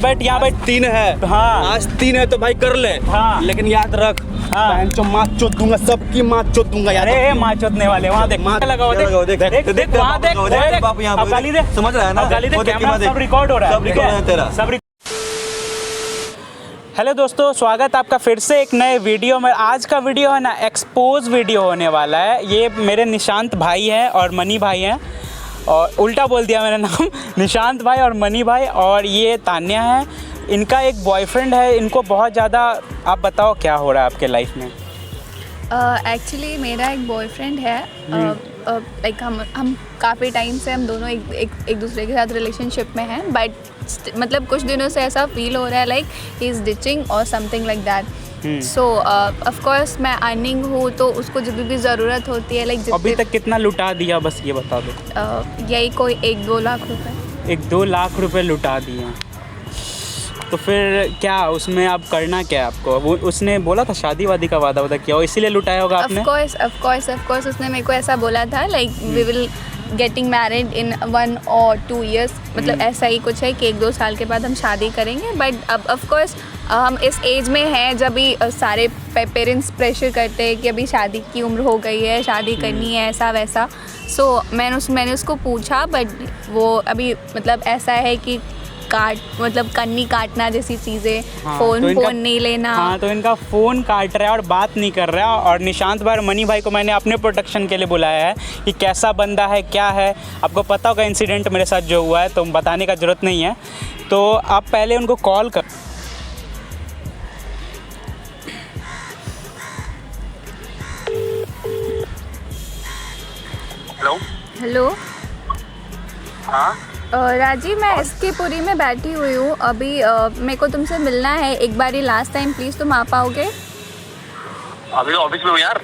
बैठ यहाँ बैठ। 3 है। हाँ आज 3 है तो भाई कर ले। हाँ लेकिन याद रख, हाँ। बहन चो माँ चोत दूंगा, सबकी माँ चोत दूंगा यार। अरे माँ चोदने वाले वहाँ देख, माँ लगाओ देख देख देख वहाँ देख, बाप यहाँ अब गाली दे, समझ रहा है ना? अब गाली दे, वो देख, कैमरा सब रिकॉर्ड हो रहा है, सब रिकॉर्ड है तेरा। सब। हेलो दोस्तों, स्वागत आपका फिर से एक नए वीडियो में। आज का वीडियो है ना एक्सपोज वीडियो होने वाला है। ये मेरे निशांत भाई हैं और मनी भाई हैं, और उल्टा बोल दिया मेरा नाम निशांत भाई और मनी भाई। और ये तान्या है, इनका एक बॉयफ्रेंड है। इनको बहुत ज़्यादा, आप बताओ क्या हो रहा है आपके लाइफ में? एक्चुअली मेरा एक बॉयफ्रेंड है। लाइक हम काफ़ी टाइम से हम दोनों एक दूसरे के साथ रिलेशनशिप में हैं, बट मतलब कुछ दिनों से ऐसा फील हो रहा है लाइक ही इज़ डिचिंग और something like that. So of course मैं अर्निंग हूँ तो उसको जब भी ज़रूरत होती है लाइक अभी तक कितना लुटा दिया, बस ये बता दो। यही कोई 1-2 लाख रुपए। 1-2 लाख रुपए लुटा दिए, तो फिर क्या उसमें आप करना क्या है आपको? वो उसने बोला था शादी वादी का वादा किया हो, इसीलिए लुटाया होगा आपने? ऑफ कोर्स उसने मेरे को ऐसा बोला था like we will getting married in 1 or 2 years, मतलब ऐसा ही कुछ है कि 1-2 साल के बाद हम शादी करेंगे। बट अब ऑफ कोर्स हम इस एज में हैं जब भी सारे पेरेंट्स प्रेशर करते हैं कि अभी शादी की उम्र हो गई है, शादी करनी है, ऐसा वैसा। सो मैंने उसको पूछा, बट वो अभी मतलब ऐसा है कि मतलब कन्नी काटना जैसी चीज़ें। हाँ, फ़ोन नहीं लेना। हाँ, तो इनका फ़ोन काट रहा है और बात नहीं कर रहा है। और निशांत भाई और मनी भाई को मैंने अपने प्रोटेक्शन के लिए बुलाया है कि कैसा बंदा है, क्या है। आपको पता होगा इंसिडेंट मेरे साथ जो हुआ है, तो बताने का ज़रूरत नहीं है। तो आप पहले उनको कॉल कर। हेलो। हाँ राजीव, मैं एसके पुरी में बैठी हुई हूँ अभी। मेरे को तुमसे मिलना है एक बारी लास्ट टाइम, प्लीज़ तुम आ पाओगे? अभी ऑफिस में हूँ यार।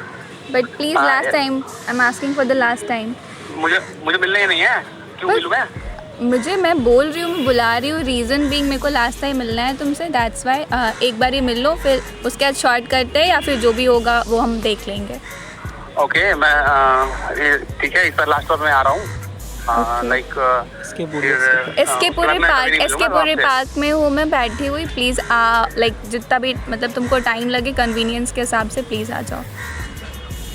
But please last time, I am asking for the last time. मुझे मिलना ही नहीं है, क्यों मिलूँ मैं? मैं बोल रही हूँ, मैं बुला रही हूँ, रीज़न बीइंग मेरे को लास्ट टाइम मिलना है तुमसे, दैट्स वाई। एक बारी मिल लो, फिर उसके बाद शॉर्ट करते हैं या फिर जो भी होगा वो हम देख लेंगे। ओके, मैं ठीक है, इस बार लास्ट बार मैं आ रहा हूँ। लाइक इसके पूरे पार्क में हूँ मैं बैठी हुई। प्लीज़ लाइक जितना भी मतलब तुमको टाइम लगे कन्वीनियंस के हिसाब से प्लीज़ आ जाओ।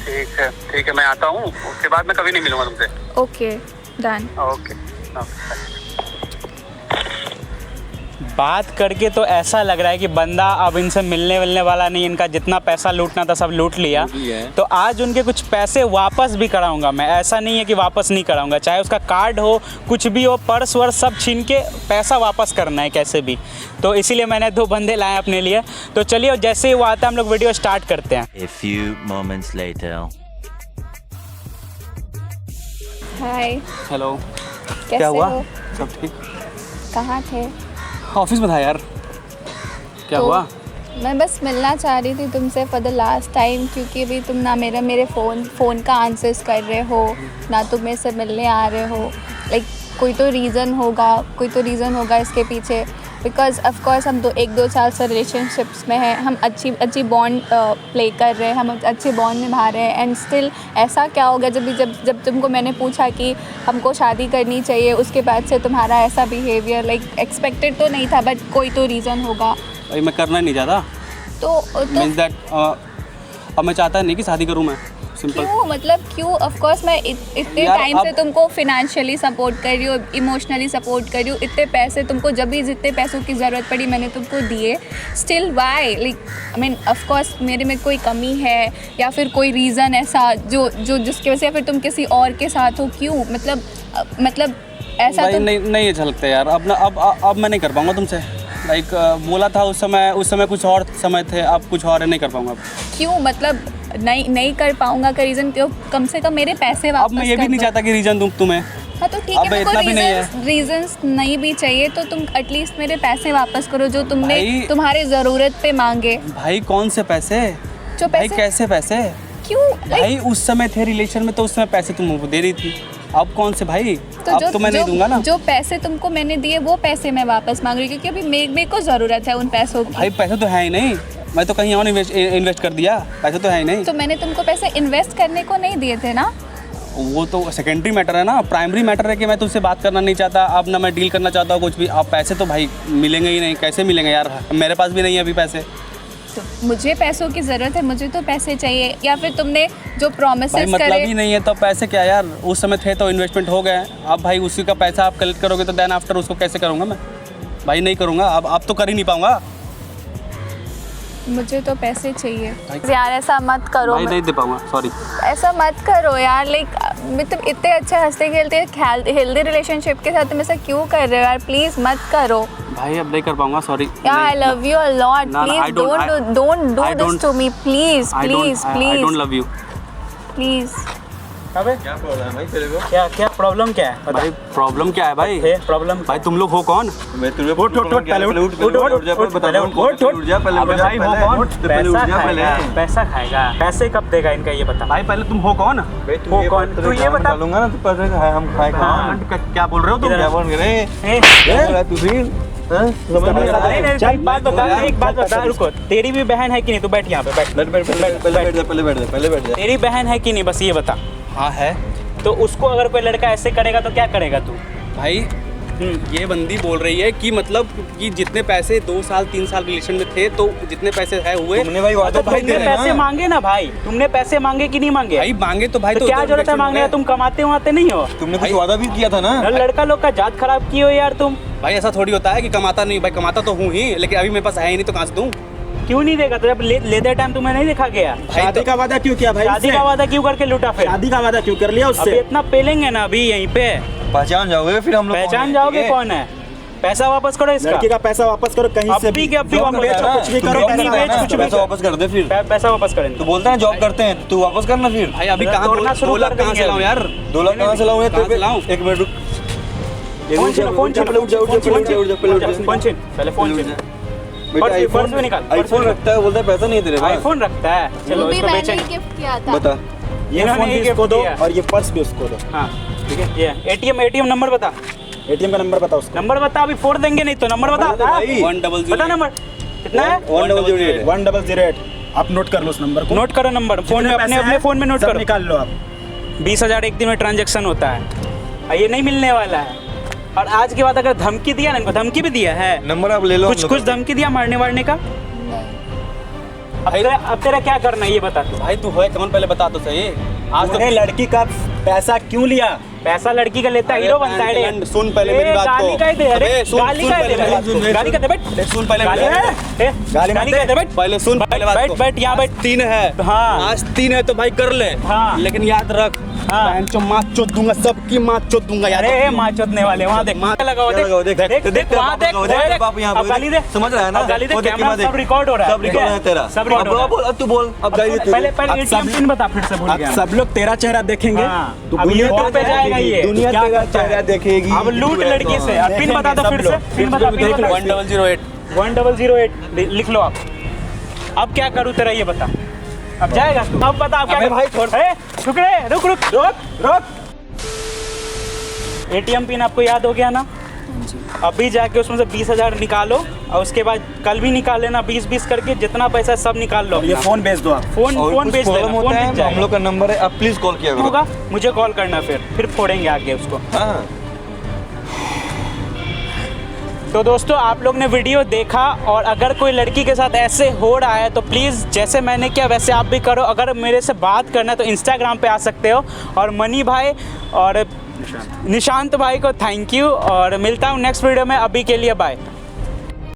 ठीक है, मैं आता हूँ, उसके बाद मैं कभी नहीं मिलूँगा तुमसे। Okay done. ओके। बात करके तो ऐसा लग रहा है कि बंदा अब इनसे मिलने वाला नहीं। इनका जितना पैसा लूटना था सब लूट लिया। तो आज उनके कुछ पैसे वापस भी कराऊंगा मैं। ऐसा नहीं है कि वापस नहीं कराऊंगा, चाहे उसका कार्ड हो, कुछ भी हो, पर्स वर्स सब छीन के पैसा वापस करना है कैसे भी। तो इसीलिए मैंने 2 बंदे लाए अपने लिए। तो चलिए, जैसे ही वो आता है हम लोग वीडियो स्टार्ट करते हैं। A few moments later. Hi. Hello. कैसे क्या हुआ? हो? सब ठीक? कहाँ थे? ऑफिस में था यार। क्या तो हुआ? मैं बस मिलना चाह रही थी तुमसे फॉर द लास्ट टाइम, क्योंकि अभी तुम ना मेरे फ़ोन का आंसर्स कर रहे हो, ना तुम मेरे से मिलने आ रहे हो। लाइक कोई तो रीज़न होगा इसके पीछे। बिकॉज ऑफ कोर्स हम 1-2 साल से रिलेशनशिप्स में हैं, हम अच्छी बॉन्ड प्ले कर रहे हैं, हम अच्छे बॉन्ड निभा रहे हैं। एंड स्टिल ऐसा क्या हो गया जब तुमको मैंने पूछा कि हमको शादी करनी चाहिए, उसके बाद से तुम्हारा ऐसा बिहेवियर लाइक एक्सपेक्टेड तो नहीं था, बट कोई तो रीज़न होगा। भाई मैं करना नहीं चाहता। तो मीन्स दैट अब मैं चाहता नहीं कि शादी करूँ मैं। सिंपल। क्यों? ऑफ कोर्स मैं इतने टाइम से तुमको फिनेंशियली सपोर्ट कर रही हूँ, इमोशनली सपोर्ट कर रही हूँ, इतने पैसे तुमको जब भी जितने पैसों की ज़रूरत पड़ी मैंने तुमको दिए। Still why? Like I mean of course मेरे में कोई कमी है या फिर कोई रीज़न ऐसा जो जिसकी वजह से, या फिर तुम किसी और के साथ हो, क्यों? मतलब ऐसा तो नहीं अच्छा लगता यार। अब मैं नहीं कर पाऊँगा तुमसे। लाइक बोला था उस समय कुछ और समय थे, अब कुछ और नहीं कर पाऊँगा। क्यों? मतलब नहीं कर पाऊंगा का रीज़न क्यों? कम से कम मेरे पैसे वापस। अब मैं ये भी नहीं चाहता कि रीज़न दूँ तुम्हें। हाँ तो ठीक है, मेरे को रीजंस नहीं भी चाहिए, तो तुम एटलीस्ट मेरे पैसे वापस करो जो तुमने तुम्हारे ज़रूरत पे मांगे। भाई कौन से पैसे? जो पैसे? भाई कैसे पैसे? क्यों? भाई उस समय थे रिलेशन में तो उस समय पैसे तुम दे रही थी, अब कौन से भाई? तो अब तो मैं नहीं दूंगा ना। जो पैसे तुमको मैंने दिए वो पैसे मैं वापस मांग रही हूँ, क्योंकि अभी मेरे को ज़रूरत है उन पैसों की। भाई पैसे तो है ही नहीं, मैं तो कहीं और इन्वेस्ट कर दिया, पैसे तो है ही नहीं। तो मैंने तुमको पैसे इन्वेस्ट करने को नहीं दिए थे ना। वो तो सेकेंडरी मैटर है ना, प्राइमरी मैटर है कि मैं तुझसे बात करना नहीं चाहता, अब ना मैं डील करना चाहता हूँ कुछ भी। अब पैसे तो भाई मिलेंगे ही नहीं, कैसे मिलेंगे यार, मेरे पास भी नहीं है अभी पैसे। तो मुझे पैसों की ज़रूरत है, मुझे तो पैसे चाहिए, या फिर तुमने जो भाई प्रोमिसेस मतलब करे। ही नहीं है तो पैसे क्या यार, उस समय थे तो इन्वेस्टमेंट हो गए, अब भाई उसी का पैसा आप कलेक्ट करोगे तो देन आफ्टर उसको कैसे करूँगा मैं भाई, नहीं करूँगा, अब तो कर ही नहीं पाऊँगा मुझे तो पैसे चाहिए यार, ऐसा मत करो। भाई, नहीं दे पाऊँगा, सॉरी। ऐसा मत करो यार, लाइक मतलब इतने अच्छे हंसते खेलते हेल्दी रिलेशनशिप के साथ तुम ऐसा क्यों कर रहे हो यार, प्लीज़ मत करो भाई अब नहीं कर पाऊँगा, सॉरी यार। I love you a lot, No, no, I please don't- don't do I this don't- to me, please I please don't please love you. Please. अबे क्या प्रॉब्लम है भाई तेरे को? क्या प्रॉब्लम क्या है भाई प्रॉब्लम क्या है भाई? प्रॉब्लम भाई तुम लोग हो कौन? मैं तुझे उठ, पहले उठ, उठ जा, उठ, बता पहले रहा उठ, हूँ, उठ, उठ जा, पहले अबे उठ जा, भाई हो पहले कौन? पहले उठ जा, पहले पैसा खाएगा, पैसे कब देगा इनका ये बता। भाई पहले तुम हो कौन? वो कौन? तू ये बता। लूंगा ना तो पैसे का है, हम खाए हाँ। क्या बोल रहे हो तुम? क्या बोल रहे ए, हैं तू फिर? हाँ? समझ में नहीं आ रहा है? नहीं, नहीं, एक बात बता, एक बात बता, रुको, तेरी भी बहन है कि नहीं? तू बैठ यहाँ पे, बैठ। बैठ बैठ बैठ पहले बैठ जा, पहले बैठ जा, पहले बैठ जा। तेरी बहन है कि नहीं, बस ये बता। हाँ है तो उसको अगर कोई लड़का ऐसे करेगा तो क्या करेगा तू? भाई। ये बंदी बोल रही है कि मतलब कि जितने पैसे 2 साल 3 साल रिलेशन में थे तो जितने पैसे है हुए। तुमने भाई वादा तो भाई तुमने पैसे मांगे ना भाई, तुमने पैसे मांगे कि नहीं मांगे? भाई मांगे तो भाई तो क्या जरूरत है मांगने का? तुम कमाते वमाते नहीं हो? तुमने कुछ वादा भी किया था ना। लड़का लोग का जात खराब किए हो यार तुम। भाई ऐसा थोड़ी होता है कि कमाता नहीं, भाई कमाता तो हूँ ही, लेकिन अभी मेरे पास है ही नहीं तो कहाँ से दूँ? क्यों नहीं देगा? तो जब लेते टाइम तुम्हें नहीं देखा गया? शादी का वादा क्यों किया भाई? शादी का वादा क्यों करके लूटा फिर? शादी का वादा क्यों कर लिया अभी उससे? इतना पेलेंगे ना अभी यहीं पे, पहचान जाओगे फिर हम लोग पहचान जाओगे कौन है। पैसा वापस करो इसका। लड़की का पैसा वापस करो कहीं से अभी के अभी जो वापस बेचो, करो। कुछ भी करो, जो पैसा भी वापस बेच, करो। कुछ भी पैसा वापस कर दे फिर। पैसा वापस करेंगे। तू बोलता है जॉब करते हैं, तू वापस करना फिर। भाई अभी कहाँ तोड़ना शुरू 2 लाख कर कहाँ से देंगे लाऊं यार? 2 लाख कहाँ से लाऊं? कहाँ से लाऊं? 1 मिनट रुक। फोन छीन, फोन छीन, पहले उठ जा, उठ जा, पहले उठ जा, उठ जा, पहले उठ जा। फोन छीन, पहले फोन छीन। बेटा पर्स भी निकाल, पर्स आईफोन भी रखता है, बोलता है पैसा नहीं है तेरे पास। आईफोन रखता है, चलो वो भी इसको मैंने बेचेंगे। गिफ्ट किया था। बता। ये इन्होंने फोन भी ही इसको gift दो किया। और ये पर्स भी उसको दो। हाँ ठीक है, ये एटीएम नंबर बता, एटीएम का नंबर बताओ उसको। नंबर बता, अभी फोड़ देंगे नहीं तो नंबर बता। बता भाई। 100 बता नंबर कितना है? 1008 1008 आप नोट कर लो उस नंबर को। नोट करो नंबर, फोन में जितने अपने पैसे अपने हैं, फोन में नोट सब करो। निकाल लो आप। 20,000 एक दिन में ट्रांजैक्शन होता है और ये नहीं मिलने वाला है। और आज के बाद अगर धमकी दिया ना, इनको धमकी भी दिया है, नंबर आप ले लो। कुछ धमकी दिया मारने वारने का। नहीं। अब तेरा क्या करना है ये बता तू। भाई तू है कौन, पहले बता तो सही। आज तूने लड़की का पैसा क्यों लिया? पैसा लड़की का लेता है, हीरो बनता है रे। सुन पहले मेरी बात गाली को। का दे, अरे अबे सुन, गाली सुन का पहले दे, मेरी बात सुन। गाली का दे बैठ, सुन पहले गाली मेरी बात। गाली गाली मत का दे। दे बैठ, पहले सुन पहले बात बैठ को। बैठ यहाँ बैठ। 3 है। हाँ। आज 3 है तो भाई कर ले। हाँ। लेकिन याद रख, हाँ। बहन चो माँ चोद दूंगा, सबकी माँ चोद दूंगा यार। अरे माँ चोदने वाले वहाँ देख, माँ- लगाओ क्या लगाओ, देख देख, देख देख, देख तेरा वहाँ बाप देख लगाओ, वहाँ देख, देख। बाप यहाँ अब पे गाली दे, समझ रहा है ना? अब गाली दे, वो देख कैमरा कीमा सब देख। रिकॉर्ड हो रहा है। सब रिकॉर्ड है तेरा। सब रिकॉर्ड अब हो रहा बोल, अब तू बोल, अब गाली दे। पहले अब एटीएम सब- पिन बता, फिर से भूल अब गया। सब लोग तेरा चेहरा देखेंगे। हाँ। तो अब दुनिया YouTube पे तेरा जाएगा देखेगी। ये। दुनिया क्या तेरा करता है? चेहरा देखेगी। अब लूट लड़की से। अब पिन बता दो फिर से, पिन बता, पिन बता। 1008। 1008 लिख लो आप। अब क्या करूँ तेरा ये बता। अब जाएगा तू, अब बता अब क्या अबे करूं? भाई छोड़। रुक रे, रुक रुक रुक रुक। एटीएम पिन आपको याद हो गया ना? अभी जाके उसमें से 20,000 निकालो और उसके बाद कल भी निकाल लेना 20-20 करके, जितना पैसा है सब निकाल लो ये अपना। फोन भेज दो आप। फोन और फोन कुछ बेच देना, प्रॉब्लम फोन होता बिक है, हम जाएगा। लोग का नंबर है, आप प्लीज कॉल किया करो। होगा मुझे कॉल करना, फिर फोड़ेंगे आगे उसको। हाँ। तो दोस्तों आप लोग ने वीडियो देखा, और अगर कोई लड़की के साथ ऐसे हो रहा है तो प्लीज़ जैसे मैंने किया वैसे आप भी करो। अगर मेरे से बात करना है तो इंस्टाग्राम पे आ सकते हो। और मनी भाई और निशांत भाई को थैंक यू, और मिलता हूँ नेक्स्ट वीडियो में। अभी के लिए बाय।